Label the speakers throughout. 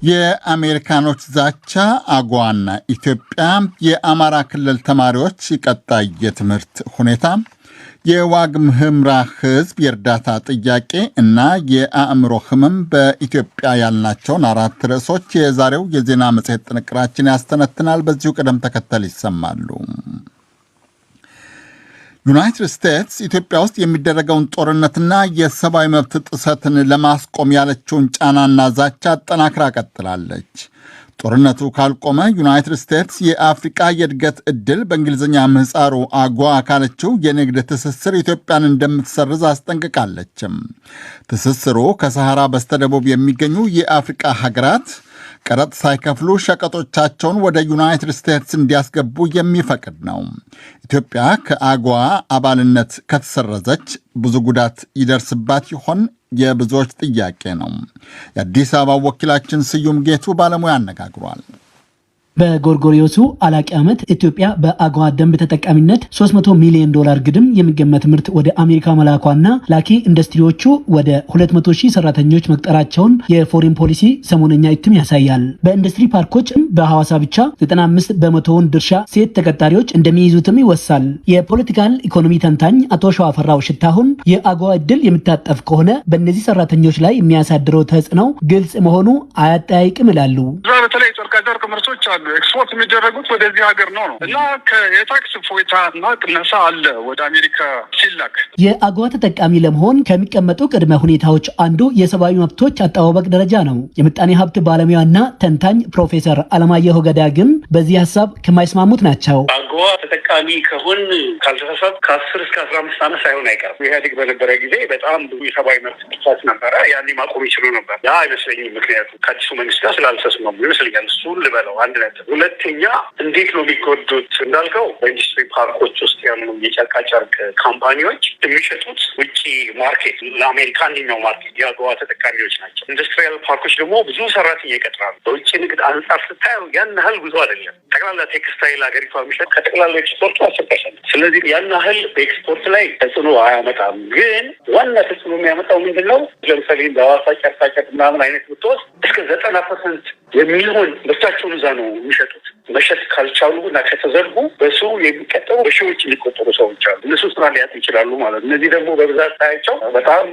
Speaker 1: የአሜሪካኖች ዛቻ አጓና ኢትዮጵያ የአማራ ክልል ተማሪዎች ቀጣይ የትምህርት ሁኔታ የዋግ ኽምራ ህዝብ የእርዳታ ጥያቄ እና የአእምሮ ህመም በኢትዮጵያ ያልናቸውን አራት ርዕሶች የዛሬው የዜና መጽሔት ጥንቅራችን ያስተነትናል። በዚሁ ቅደም ተከተል ይሰማሉ። ዩናይትድ ስቴትስ ኢትዮጵያ ውስጥ የሚደረገውን ጦርነትና የሰብአዊ መብት ጥሰትን ለማስቆም ያለችውን ጫናና ዛቻ አጠናክራ ቀጥላለች። ጦርነቱ ካልቆመ ዩናይትድ ስቴትስ የአፍሪቃ የእድገት ዕድል በእንግሊዝኛ ምህፃሩ አጓ ካለችው የንግድ ትስስር ኢትዮጵያን እንደምትሰርዝ አስጠንቅቃለችም። ትስስሩ ከሰሐራ በስተደቡብ የሚገኙ የአፍሪቃ ሀገራት ቀረጥ ሳይከፍሉ ሸቀጦቻቸውን ወደ ዩናይትድ ስቴትስ እንዲያስገቡ የሚፈቅድ ነው። ኢትዮጵያ ከአጓ አባልነት ከተሰረዘች ብዙ ጉዳት ይደርስባት ይሆን? የብዙዎች ጥያቄ ነው። የአዲስ አበባ ወኪላችን ስዩም ጌቱ ባለሙያ አነጋግሯል።
Speaker 2: በጎርጎሪዮሱ አላቂ ዓመት ኢትዮጵያ በአጓ ደንብ ተጠቃሚነት $300 ሚሊዮን ግድም የሚገመት ምርት ወደ አሜሪካ መላኳና ላኪ ኢንዱስትሪዎቹ ወደ 200,000 ሰራተኞች መቅጠራቸውን የፎሬን ፖሊሲ ሰሞነኛ እትም ያሳያል። በኢንዱስትሪ ፓርኮች በሐዋሳ ብቻ 95 በመቶውን ድርሻ ሴት ተቀጣሪዎች እንደሚይዙትም ይወሳል። የፖለቲካል ኢኮኖሚ ተንታኝ አቶ ሸዋፈራው ሽታሁን የአጓ ዕድል የሚታጠፍ ከሆነ በእነዚህ ሰራተኞች ላይ የሚያሳድረው ተጽዕኖ ግልጽ መሆኑ አያጠያይቅም ይላሉ።
Speaker 3: በተለይ ጨርቃጨርቅ ምርቶች አሉ ኤክስፖርት የሚደረጉት ወደዚህ ሀገር ነው እና የታክስ ፎይታ እና ቅነሳ አለ ወደ አሜሪካ ሲላክ።
Speaker 2: የአጓ ተጠቃሚ ለመሆን ከሚቀመጡ ቅድመ ሁኔታዎች አንዱ የሰብአዊ መብቶች አጠባበቅ ደረጃ ነው። የምጣኔ ሀብት ባለሙያና ተንታኝ ፕሮፌሰር አለማየሁ ገዳ ግን በዚህ ሀሳብ ከማይስማሙት ናቸው።
Speaker 4: አጓ ተጠቃሚ ከሆን ካልተሳሳት ከ10 እስከ 15 ዓመት ሳይሆን አይቀርም። ኢህአዴግ በነበረ ጊዜ በጣም ብዙ የሰብአዊ መብት ጥሰት ነበረ። ያኔ ማቆም ይችሉ ነበር። ያ አይመስለኝም። ምክንያቱ ከአዲሱ መንግስት ጋር ስላልተስማሙ ይመስለኛል። እሱን ልበለው አንድ ነጥብ። ሁለተኛ እንዴት ነው የሚጎዱት እንዳልከው በኢንዱስትሪ ፓርኮች ውስጥ ያሉ የጨርቃጨርቅ ካምፓኒዎች የሚሸጡት ውጭ ማርኬት ለአሜሪካ አንደኛው ማርኬት የአጓ ተጠቃሚዎች ናቸው። ኢንዱስትሪያል ፓርኮች ደግሞ ብዙ ሰራተኛ ይቀጥራሉ። በውጭ ንግድ አንጻር ስታየው ያን ያህል ብዙ አይደለም። ጠቅላላ ቴክስታይል ሀገሪቷ የሚሸጥ ከጠቅላላ ኤክስፖርቱ 10%። ስለዚህ ያን ያህል በኤክስፖርት ላይ ተጽዕኖ አያመጣም። ግን ዋና ተጽዕኖ የሚያመጣው ምንድን ነው? ለምሳሌ ለሐዋሳ ጨርቃጨርቅ ምናምን አይነት ብትወስድ እስከ 90% የሚሆን ምርታቸውን እዛ ነው የሚሸጡት። መሸጥ ካልቻሉ እና ከተዘርጉ በሱ የሚቀጠሩ በሺዎች የሚቆጠሩ ሰዎች አሉ። እነሱ ስራ ሊያጡ ይችላሉ ማለት ነው። እነዚህ ደግሞ በብዛት ታያቸው በጣም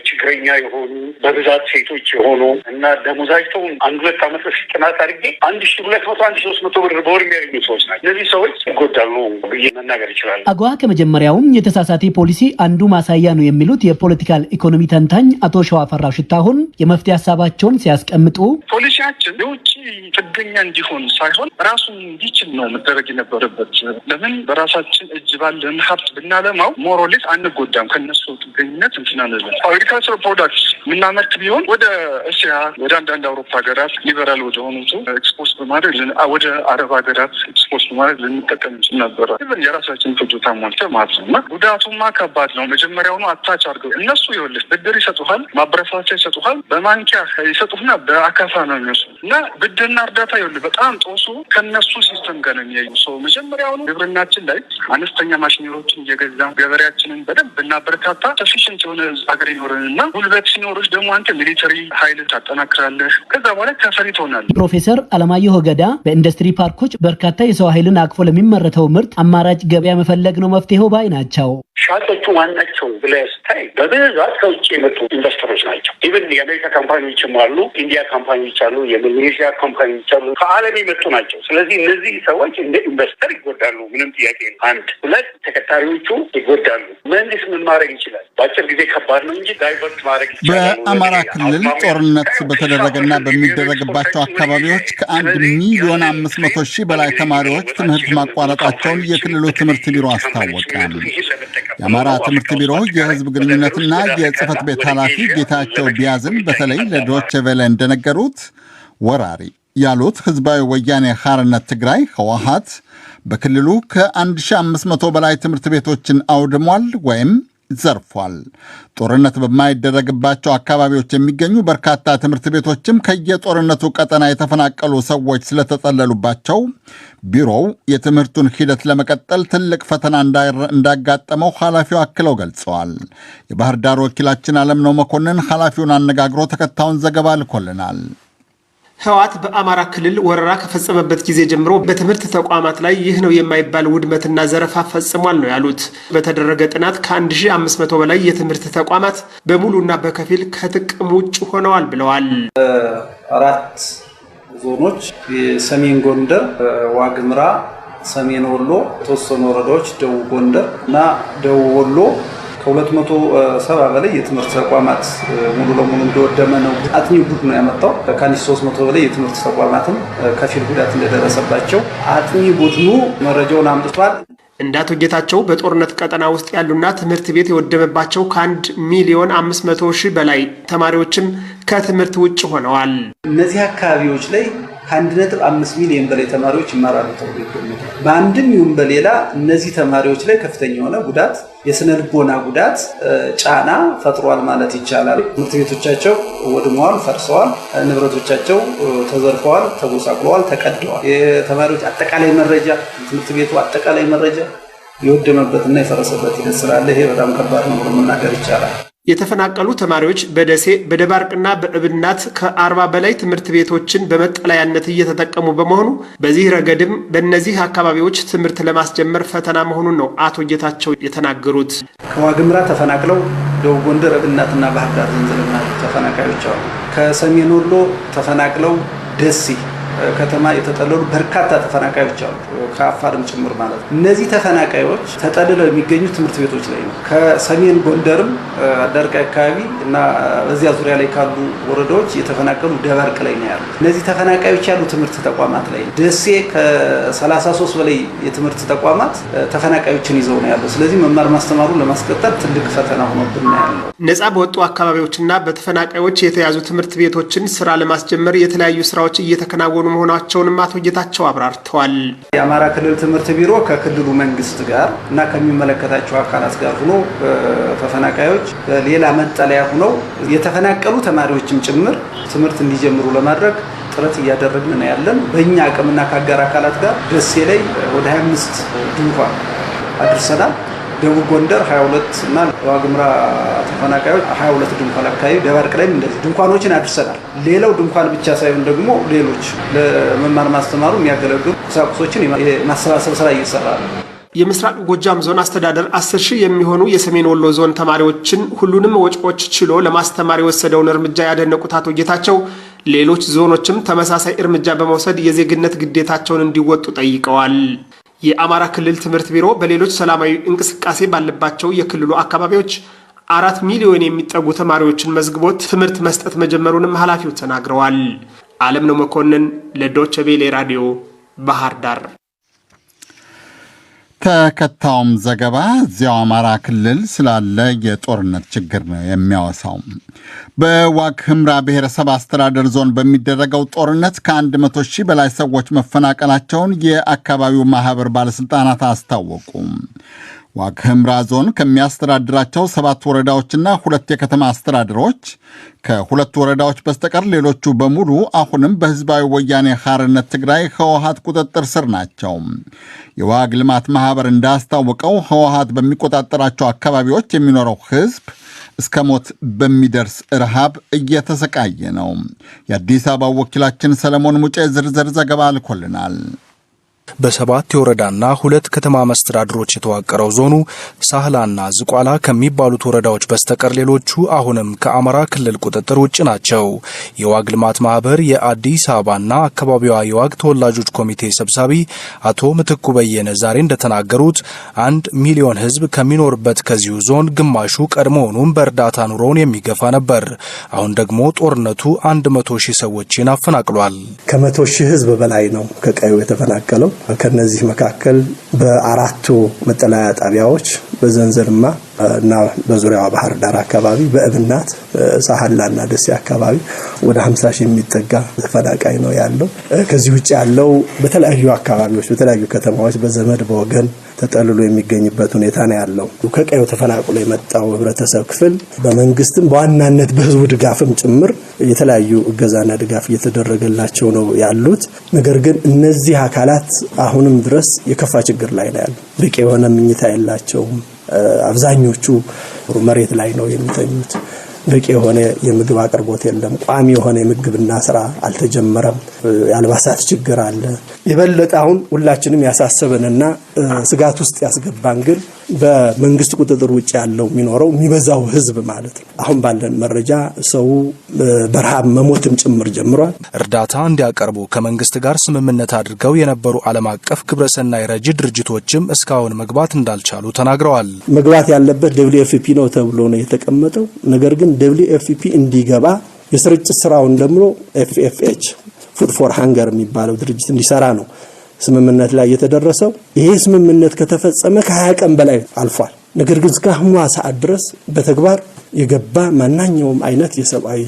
Speaker 4: ችግረኛ የሆኑ በብዛት ሴቶች የሆኑ እና ደሞዛቸውን 1-2 ዓመት በፊት ጥናት አድርጌ 1,200 1,300 ብር በወር የሚያገኙ ሰዎች ናቸው። እነዚህ ሰዎች ይጎዳሉ ብዬ መናገር ይችላል።
Speaker 2: አጓ ከመጀመሪያውም የተሳሳተ ፖሊሲ አንዱ ማሳያ ነው የሚሉት የፖለቲካል ኢኮኖሚ ተንታኝ አቶ ሸዋፈራው ሽታሁን የመፍትሄ ሀሳባቸውን ሲያስቀምጡ
Speaker 3: ፖሊሲያችን የውጭ ጥገኛ እንዲሆን ሳይሆን ራሱን እንዲችል ነው መደረግ የነበረበት። ለምን በራሳችን እጅ ባለን ሀብት ብናለማው ሞሮሌስ አንጎዳም። ከነሱ ጥገኝነት እንትናለን። አግሪካልቸር ፕሮዳክትስ የምናመርት ቢሆን ወደ እስያ ወደ አንዳንድ አውሮፓ ሀገራት ሊበራል ወደ ሆኑት ኤክስፖርት በማድረግ ወደ አረብ ሀገራት ኤክስፖርት በማድረግ ልንጠቀም እንችል ነበረ። ኢቨን የራሳችን ፍጆታ ሞልተን ማለት ነው። እና ጉዳቱማ ከባድ ነው። መጀመሪያውኑ አታች አድርገው እነሱ ይኸውልህ ብድር ይሰጡሃል፣ ማበረታቻ ይሰጡሃል፣ በማንኪያ ይሰጡህና በአካፋ ነው የሚወስዱ እና ብድርና እርዳታ ይኸውልህ በጣም ጦሱ ከነሱ ሲስተም ጋር ነው የሚያዩ ሰው። መጀመሪያውኑ ግብርናችን ላይ አነስተኛ ማሽነሪዎችን እየገዛ ገበሬያችንን በደንብ እናበረታታ። ሰፊሽንት የሆነ ሀገር ይኖረንና ጉልበት ሲኖርሽ ደግሞ አንተ ሚሊተሪ ኃይል ታጠናክራለህ። ከዛ በኋላ ተፈሪ ትሆናለህ።
Speaker 2: ፕሮፌሰር አለማየሁ ገዳ በኢንዱስትሪ ፓርኮች በርካታ የሰው ኃይልን አቅፎ ለሚመረተው ምርት አማራጭ ገበያ መፈለግ ነው መፍትሄው ባይ ናቸው።
Speaker 4: ሻጮቹ ዋናቸው ብለህ ስታይ በብዛት ከውጭ የመጡ ኢንቨስተሮች ናቸው። ኢቨን የአሜሪካ ካምፓኒዎችም አሉ፣ ኢንዲያ ካምፓኒዎች አሉ፣ የማሌዥያ ካምፓኒዎች አሉ፣ ከዓለም የመጡ ናቸው። ስለዚህ እነዚህ ሰዎች እንደ ኢንቨስተር ይጎዳሉ፣ ምንም ጥያቄ ነው። 1 2 ተቀጣሪዎቹ ይጎዳሉ። መንግስት ምን ማድረግ ይችላል? በአጭር ጊዜ ከባድ ነው እንጂ ዳይቨርት ማድረግ ይችላል።
Speaker 1: በአማራ ክልል ጦርነት በተደረገና በሚደረግባቸው አካባቢዎች ከ1,500,000 በላይ ተማሪዎች ትምህርት ማቋረጣቸውን የክልሉ ትምህርት ቢሮ አስታወቀ። የአማራ ትምህርት ቢሮ የህዝብ ግንኙነትና የጽህፈት ቤት ኃላፊ ጌታቸው ቢያዝን በተለይ ለዶይቼ ቬለ እንደነገሩት ወራሪ ያሉት ህዝባዊ ወያኔ ሓርነት ትግራይ ህወሓት በክልሉ ከ1,500 በላይ ትምህርት ቤቶችን አውድሟል ወይም ዘርፏል። ጦርነት በማይደረግባቸው አካባቢዎች የሚገኙ በርካታ ትምህርት ቤቶችም ከየጦርነቱ ቀጠና የተፈናቀሉ ሰዎች ስለተጠለሉባቸው ቢሮው የትምህርቱን ሂደት ለመቀጠል ትልቅ ፈተና እንዳጋጠመው ኃላፊው አክለው ገልጸዋል። የባህር ዳር ወኪላችን አለምነው መኮንን ኃላፊውን አነጋግሮ ተከታዩን ዘገባ ልኮልናል።
Speaker 5: ህወሓት በአማራ ክልል ወረራ ከፈጸመበት ጊዜ ጀምሮ በትምህርት ተቋማት ላይ ይህ ነው የማይባል ውድመትና ዘረፋ ፈጽሟል ነው ያሉት። በተደረገ ጥናት ከ1500 በላይ የትምህርት ተቋማት በሙሉና በከፊል ከጥቅም ውጭ ሆነዋል ብለዋል።
Speaker 6: አራት ዞኖች የሰሜን ጎንደር፣ ዋግምራ፣ ሰሜን ወሎ፣ ተወሰኑ ወረዳዎች ደቡብ ጎንደር እና ደቡብ ወሎ ከ270 በላይ የትምህርት ተቋማት ሙሉ ለሙሉ እንደወደመ ነው አጥኚ ቡድኑ ያመጣው። ከ300 በላይ የትምህርት ተቋማትም ከፊል ጉዳት እንደደረሰባቸው አጥኚ ቡድኑ መረጃውን አምጥቷል።
Speaker 5: እንደ አቶ ጌታቸው በጦርነት ቀጠና ውስጥ ያሉና ትምህርት ቤት የወደመባቸው ከ1,500,000 በላይ ተማሪዎችም ከትምህርት ውጭ ሆነዋል።
Speaker 6: እነዚህ አካባቢዎች ላይ ከ1.5 ሚሊዮን በላይ ተማሪዎች ይማራሉ ተብሎ ይገመታል። በአንድም ይሁን በሌላ እነዚህ ተማሪዎች ላይ ከፍተኛ የሆነ ጉዳት፣ የስነ ልቦና ጉዳት፣ ጫና ፈጥሯል ማለት ይቻላል። ትምህርት ቤቶቻቸው ወድመዋል፣ ፈርሰዋል፣ ንብረቶቻቸው ተዘርፈዋል፣ ተጎሳቅለዋል፣ ተቀደዋል። የተማሪዎች አጠቃላይ መረጃ፣ ትምህርት ቤቱ አጠቃላይ መረጃ የወደመበትና የፈረሰበት ሂደት ስላለ ይሄ በጣም ከባድ ነው ብሎ መናገር ይቻላል።
Speaker 5: የተፈናቀሉ ተማሪዎች በደሴ በደባርቅና በእብናት ከ40 በላይ ትምህርት ቤቶችን በመጠለያነት እየተጠቀሙ በመሆኑ በዚህ ረገድም በእነዚህ አካባቢዎች ትምህርት ለማስጀመር ፈተና መሆኑን ነው አቶ ጌታቸው የተናገሩት።
Speaker 6: ከዋግምራ ተፈናቅለው ደቡብ ጎንደር እብናትና ባህር ዳር ዘንዘልማ ተፈናቃዮች አሉ። ከሰሜን ወሎ ተፈናቅለው ደሴ ከተማ የተጠለሉ በርካታ ተፈናቃዮች አሉ፣ ከአፋርም ጭምር ማለት ነው። እነዚህ ተፈናቃዮች ተጠልለው የሚገኙ ትምህርት ቤቶች ላይ ነው። ከሰሜን ጎንደርም አዳርቃይ አካባቢ እና በዚያ ዙሪያ ላይ ካሉ ወረዳዎች የተፈናቀሉ ደባርቅ ላይ ነው ያሉ። እነዚህ ተፈናቃዮች ያሉ ትምህርት ተቋማት ላይ ደሴ ከ33 በላይ የትምህርት ተቋማት ተፈናቃዮችን ይዘው ነው ያለው። ስለዚህ መማር ማስተማሩን ለማስቀጠል ትልቅ ፈተና ሆኖብን ነው ያለው።
Speaker 5: ነፃ በወጡ አካባቢዎችና በተፈናቃዮች የተያዙ ትምህርት ቤቶችን ስራ ለማስጀመር የተለያዩ ስራዎች እየተከናወኑ መሆናቸውንም አቶ ጌታቸው አብራርተዋል።
Speaker 6: የአማራ ክልል ትምህርት ቢሮ ከክልሉ መንግስት ጋር እና ከሚመለከታቸው አካላት ጋር ሆኖ ተፈናቃዮች ሌላ መጠለያ ሆነው የተፈናቀሉ ተማሪዎችም ጭምር ትምህርት እንዲጀምሩ ለማድረግ ጥረት እያደረግን ነው ያለን። በእኛ አቅምና ከአጋር አካላት ጋር ደሴ ላይ ወደ 25 ድንኳን አድርሰናል። ደቡብ ጎንደር 22 እና ዋግምራ ተፈናቃዮች 22 ድንኳን አካባቢ፣ ደባርቅ ላይም እንደዚህ ድንኳኖችን አድርሰናል። ሌላው ድንኳን ብቻ ሳይሆን ደግሞ ሌሎች ለመማር ማስተማሩ የሚያገለግሉ ቁሳቁሶችን የማሰባሰብ ስራ እየሰራ ነው።
Speaker 5: የምስራቅ ጎጃም ዞን አስተዳደር 10,000 የሚሆኑ የሰሜን ወሎ ዞን ተማሪዎችን ሁሉንም ወጪዎች ችሎ ለማስተማር የወሰደውን እርምጃ ያደነቁት አቶ ጌታቸው ሌሎች ዞኖችም ተመሳሳይ እርምጃ በመውሰድ የዜግነት ግዴታቸውን እንዲወጡ ጠይቀዋል። የአማራ ክልል ትምህርት ቢሮ በሌሎች ሰላማዊ እንቅስቃሴ ባለባቸው የክልሉ አካባቢዎች 4 ሚሊዮን የሚጠጉ ተማሪዎችን መዝግቦት ትምህርት መስጠት መጀመሩንም ኃላፊው ተናግረዋል። አለምነው መኮንን ለዶቼ ቬለ ራዲዮ ባህር ዳር።
Speaker 1: ተከታዩም ዘገባ እዚያው አማራ ክልል ስላለ የጦርነት ችግር ነው የሚያወሳው። በዋግ ኽምራ ብሔረሰብ አስተዳደር ዞን በሚደረገው ጦርነት ከ100,000 በላይ ሰዎች መፈናቀላቸውን የአካባቢው ማህበር ባለስልጣናት አስታወቁ። ዋግ ኽምራ ዞን ከሚያስተዳድራቸው 7 ወረዳዎችና 2 የከተማ አስተዳደሮች ከ2 ወረዳዎች በስተቀር ሌሎቹ በሙሉ አሁንም በህዝባዊ ወያኔ ሓርነት ትግራይ ህወሓት ቁጥጥር ስር ናቸው። የዋግ ልማት ማህበር እንዳስታወቀው ህወሓት በሚቆጣጠራቸው አካባቢዎች የሚኖረው ህዝብ እስከ ሞት በሚደርስ ረሃብ እየተሰቃየ ነው። የአዲስ አበባ ወኪላችን ሰለሞን ሙጬ ዝርዝር ዘገባ ልኮልናል።
Speaker 7: በ7 የወረዳና 2 ከተማ መስተዳድሮች የተዋቀረው ዞኑ ሳህላና ዝቋላ ከሚባሉት ወረዳዎች በስተቀር ሌሎቹ አሁንም ከአማራ ክልል ቁጥጥር ውጭ ናቸው። የዋግ ልማት ማህበር የአዲስ አበባና አካባቢዋ የዋግ ተወላጆች ኮሚቴ ሰብሳቢ አቶ ምትኩ በየነ ዛሬ እንደተናገሩት 1 ሚሊዮን ህዝብ ከሚኖርበት ከዚሁ ዞን ግማሹ ቀድሞውኑም በእርዳታ ኑሮውን የሚገፋ ነበር። አሁን ደግሞ ጦርነቱ 100,000 ሰዎችን አፈናቅሏል።
Speaker 8: ከ100,000 ህዝብ በላይ ነው ከቀዩ የተፈናቀለው። ከነዚህ መካከል በ4 መጠለያ ጣቢያዎች በዘንዘልማ እና በዙሪያው ባህር ዳር አካባቢ፣ በእብናት ሳህላና ደሴ አካባቢ ወደ 50,000 የሚጠጋ ተፈናቃይ ነው ያለው። ከዚህ ውጭ ያለው በተለያዩ አካባቢዎች በተለያዩ ከተማዎች በዘመድ በወገን ተጠልሎ የሚገኝበት ሁኔታ ነው ያለው። ከቀዩ ተፈናቅሎ የመጣው ህብረተሰብ ክፍል በመንግስትም በዋናነት በህዝቡ ድጋፍም ጭምር የተለያዩ እገዛና ድጋፍ እየተደረገላቸው ነው ያሉት። ነገር ግን እነዚህ አካላት አሁንም ድረስ የከፋ ችግር ላይ ነው ያለው። በቂ የሆነ ምኝታ የላቸውም። አብዛኞቹ መሬት ላይ ነው የሚተኙት። በቂ የሆነ የምግብ አቅርቦት የለም። ቋሚ የሆነ የምግብና ስራ አልተጀመረም። የአልባሳት ችግር አለ። የበለጠ አሁን ሁላችንም ያሳሰበንና ስጋት ውስጥ ያስገባን ግን በመንግስት ቁጥጥር ውጭ ያለው የሚኖረው የሚበዛው ህዝብ ማለት ነው። አሁን ባለን መረጃ ሰው በረሃብ መሞትም ጭምር ጀምሯል።
Speaker 7: እርዳታ እንዲያቀርቡ ከመንግስት ጋር ስምምነት አድርገው የነበሩ ዓለም አቀፍ ግብረሰናይ ረጂ ድርጅቶችም እስካሁን መግባት እንዳልቻሉ ተናግረዋል።
Speaker 8: መግባት ያለበት WFP ነው ተብሎ ነው የተቀመጠው። ነገር ግን WFP እንዲገባ የስርጭት ስራውን ደግሞ FFH ፉድ ፎር ሃንገር የሚባለው ድርጅት እንዲሰራ ነው ስምምነት ላይ የተደረሰው። ይሄ ስምምነት ከተፈጸመ ከ20 ቀን በላይ አልፏል። ነገር ግን እስካሁን ሰዓት ድረስ በተግባር የገባ ማንኛውም አይነት የሰብአዊ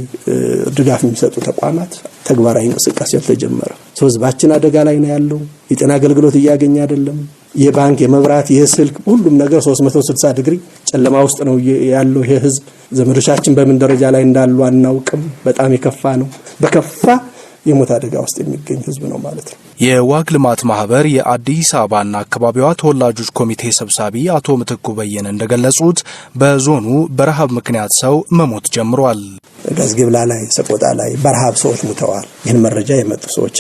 Speaker 8: ድጋፍ የሚሰጡ ተቋማት ተግባራዊ እንቅስቃሴ ያልተጀመረ። ህዝባችን አደጋ ላይ ነው ያለው። የጤና አገልግሎት እያገኘ አይደለም። የባንክ የመብራት የስልክ ሁሉም ነገር 360 ዲግሪ ጨለማ ውስጥ ነው ያለው። ይሄ ህዝብ ዘመዶቻችን በምን ደረጃ ላይ እንዳሉ አናውቅም። በጣም የከፋ ነው። በከፋ የሞት አደጋ ውስጥ የሚገኝ ህዝብ ነው ማለት ነው።
Speaker 7: የዋግ ልማት ማህበር የአዲስ አበባና አካባቢዋ ተወላጆች ኮሚቴ ሰብሳቢ አቶ ምትኩ በየነ እንደገለጹት በዞኑ በረሃብ ምክንያት ሰው መሞት ጀምሯል።
Speaker 8: ጋዝግብላ ላይ ሰቆጣ ላይ በረሃብ ሰዎች ሞተዋል። ይህን መረጃ የመጡ ሰዎች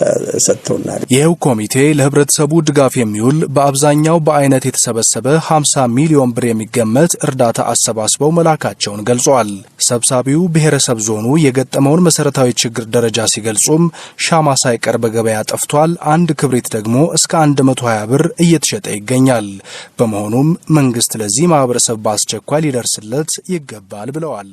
Speaker 8: ሰጥተውናል።
Speaker 7: ይኸው ኮሚቴ ለህብረተሰቡ ድጋፍ የሚውል በአብዛኛው በአይነት የተሰበሰበ 50 ሚሊዮን ብር የሚገመት እርዳታ አሰባስበው መላካቸውን ገልጿል። ሰብሳቢው ብሔረሰብ ዞኑ የገጠመውን መሰረታዊ ችግር ደረጃ ሲገልጹም ሻማ ሳይቀር በገበያ ጠፍቷል። አንድ ክብሪት ደግሞ እስከ 120 ብር እየተሸጠ ይገኛል። በመሆኑም መንግስት ለዚህ ማህበረሰብ በአስቸኳይ ሊደርስለት ይገባል ብለዋል።